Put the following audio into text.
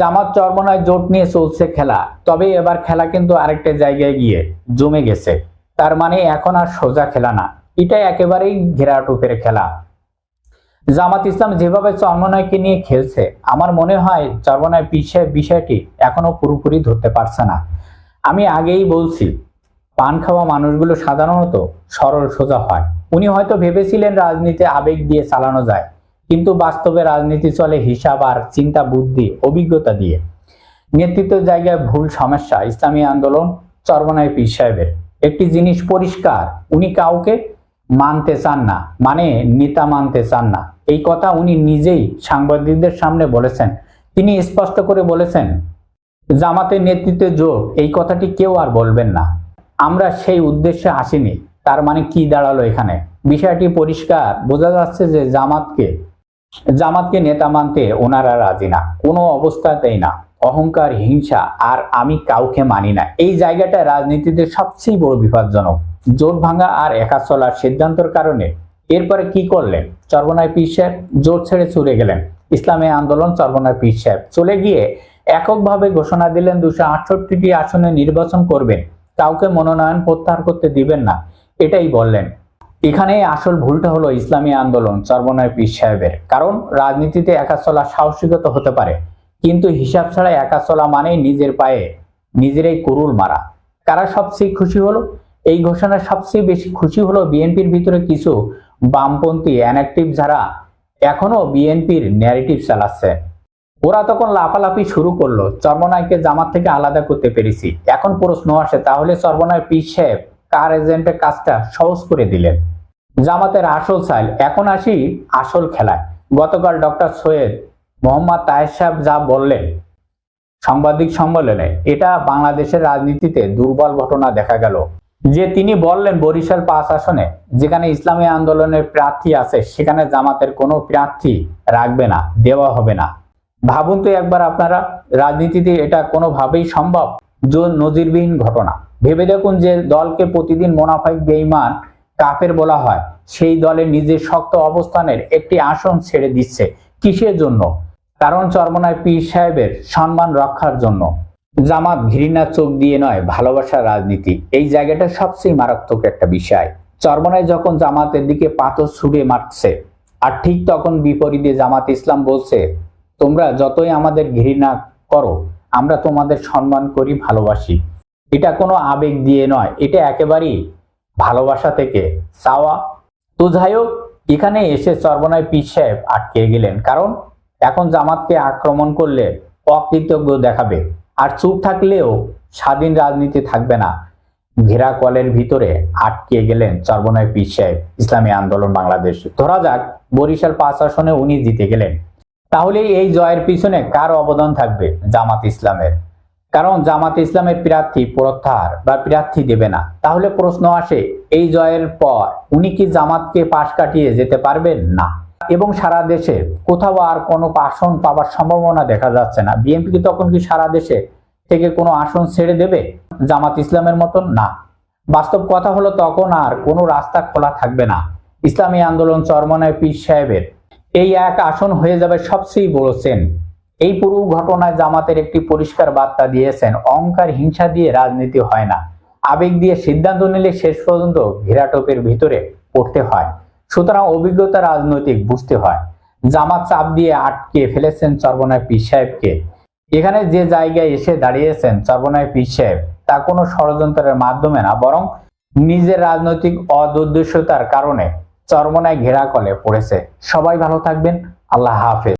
জামাত চরমনায় জোট নিয়ে চলছে খেলা, তবে এবার খেলা কিন্তু আরেকটা জায়গায় গিয়ে জমে গেছে। তার মানে এখন আর সোজা খেলা না, এটা একেবারেই ঘেরাটোপের খেলা। জামাত ইসলাম যেভাবে চরমনায়কে নিয়ে খেলছে, আমার মনে হয় চরমনায় বিষয়টি এখনো পুরোপুরি ধরতে পারছে না। আমি আগেই বলছি, পান খাওয়া মানুষগুলো সাধারণত সরল সোজা হয়। উনি হয়তো ভেবেছিলেন রাজনীতি আবেগ দিয়ে চালানো যায়, কিন্তু বাস্তবে রাজনীতি চলে হিসাব আর চিন্তা বুদ্ধি অভিজ্ঞতা দিয়ে। নেতৃত্বের জায়গায় ভুল সমস্যা ইসলামী আন্দোলন চরমনায় পীর সাহেবের। একটি জিনিস পরিষ্কার, উনি কাউকে মানতে চান না, মানে নেতা মানতে চান না। এই কথা উনি নিজেই সাংবাদিকদের সামনে বলেছেন। তিনি স্পষ্ট করে বলেছেন, জামাতের নেতৃত্বে জোট এই কথাটি কেউ আর বলবেন না, আমরা সেই উদ্দেশ্যে আসিনি। তার মানে কি দাঁড়ালো এখানে? বিষয়টি পরিষ্কার, বোঝা যাচ্ছে যে জামাতকে নেতা মানতে ওনারা রাজি না, কোনো অবস্থাতেই না। অহংকার, হিংসা আর আমি কাউকে মানি না, এই জায়গাটা রাজনীতিতে সবচেয়ে বড় বিপজ্জনক। জোট ভাঙা আর একা চলার সিদ্ধান্তের কারণে এরপরে কি করলেন? চরমনায় পীর সাহেব জোট ছেড়ে চলে গেলেন। ইসলামী আন্দোলন চরমনায় পীর সাহেব চলে গিয়ে এককভাবে ঘোষণা দিলেন 268টি আসনে নির্বাচন করবেন, কাউকে মনোনয়ন প্রত্যাহার করতে দিবেন না, এটাই বললেন। এখানে আসল ভুলটা হলো ইসলামী আন্দোলন চরমনায় পীর সাহেবের। কারণ রাজনীতিতে একা চলা সাহসিকতা হতে পারে, কিন্তু হিসাব ছাড়া একা চলা মানেই নিজের পায়ে নিজেরাই কুরুল মারা। কারা সবচেয়ে খুশি হলো? এই ঘোষণায় সবচেয়ে বেশি খুশি হলো বিএনপির ভিতরে কিছু বামপন্থী অ্যানঅ্যাক্টিভ যারা এখনো বিএনপির ন্যারেটিভ চালাচ্ছে। ওরা তখন লাফালাফি শুরু করলো, চরমনায়কে জামাত থেকে আলাদা করতে পেরেছি। এখন প্রশ্ন আসে, তাহলে চরমনায় পীর সাহেব কার এজেন্টের কাজটা সহজ করে দিলেন? জামাতের আসল চাইল। এখন আসি আসল খেলায়। গতকাল ডক্টর সৈয়দ মোহাম্মদ তাহের সাহেব যা বললেন সাংবাদিক সম্মেলনে, এটা বাংলাদেশের রাজনীতিতে দুর্বল ঘটনা দেখা গেল। যে তিনি বললেন বরিশাল 5 আসনে যেখানে ইসলামী আন্দোলনের প্রার্থী আছে, সেখানে জামাতের কোনো প্রার্থী রাখবে না, দেওয়া হবে না। ভাবুন তো একবার আপনারা, রাজনীতিতে এটা কোনোভাবেই সম্ভব? নজিরবিহীন ঘটনা। ভেবে দেখুন, যে দলকে প্রতিদিন মুনাফিক, বেঈমান, কাফের বলা হয়, সেই দলের নিজের শক্ত অবস্থানের একটি আসন ছেড়ে দিচ্ছে কিসের জন্য? কারণ চরমনায় পীর সাহেবের সম্মান রক্ষার জন্য। জামাত ঘৃণার চোখ দিয়ে নয়, ভালোবাসার রাজনীতি, এই জায়গাটা সবচেয়ে মারাত্মক একটা বিষয়। চরমনায় যখন জামাতের দিকে পাথর ছুঁড়ে মারছে, আর ঠিক তখন বিপরীতে জামাত ইসলাম বলছে, তোমরা যতই আমাদের ঘৃণা করো, আমরা তোমাদের সম্মান করি, ভালোবাসি। এটা কোনো আবেগ দিয়ে নয়, এটা একেবারেই ভালোবাসা থেকে চাওয়া। তো যাই হোক, এখানে এসে চরমনায় পীর সাহেব আটকে গেলেন, কারণ এখন জামাতকে আক্রমণ করলে অকৃতজ্ঞ দেখাবে, আর চুপ থাকলেও স্বাধীন রাজনীতি থাকবে না। ঘেরা কলের ভিতরে আটকে গেলেন চরমনায় পীর সাহেব, ইসলামী আন্দোলন বাংলাদেশ। ধরা যাক বরিশাল 5 আসনে উনি জিতে গেলেন, তাহলে এই জয়ের পিছনে কার অবদান থাকবে? জামাত ইসলামের। কারণ জামাত ইসলামের প্রার্থী প্রত্যাহার বা প্রার্থী দেবে না। তাহলে প্রশ্ন আসে, এই জয়ের পর উনি কি জামাতকে পাশ কাটিয়ে যেতে পারবেন? না। এবং সারা দেশে কোথাও আর কোনো আসন পাওয়ার সম্ভাবনা দেখা যাচ্ছে না। বিএনপি কি তখন কি সারা দেশে থেকে কোনো আসন ছেড়ে দেবে জামাত ইসলামের মতন? না। বাস্তব কথা হলো, তখন আর কোনো রাস্তা খোলা থাকবে না। ইসলামী আন্দোলন চরমনায় পীর সাহেবের এই এক আসন হয়ে যাবে সবচেয়ে বড় চেন। এই পুরো ঘটনায় জামাতের একটি পরিষ্কার বার্তা দিয়েছেন, অহংকার, হিংসা দিয়ে রাজনীতি হয় না। আবেগ দিয়ে সিদ্ধান্ত নিলে শেষ পর্যন্ত ঘেরাটোপের ভিতরে পড়তে হয়। সুতরাং অভিজ্ঞতা রাজনৈতিক বুঝতে হয়। জামাত চাপ দিয়ে আটকে ফেলেছেন চরমনায় পীর সাহেবকে। এখানে যে জায়গায় এসে দাঁড়িয়েছেন চরমনায় পীর সাহেব, তা কোনো ষড়যন্ত্রের মাধ্যমে না, বরং নিজের রাজনৈতিক অদুদ্দেশ্যতার কারণে চরমনায় ঘেরা কলে পড়েছে। সবাই ভালো থাকবেন। আল্লাহ হাফেজ।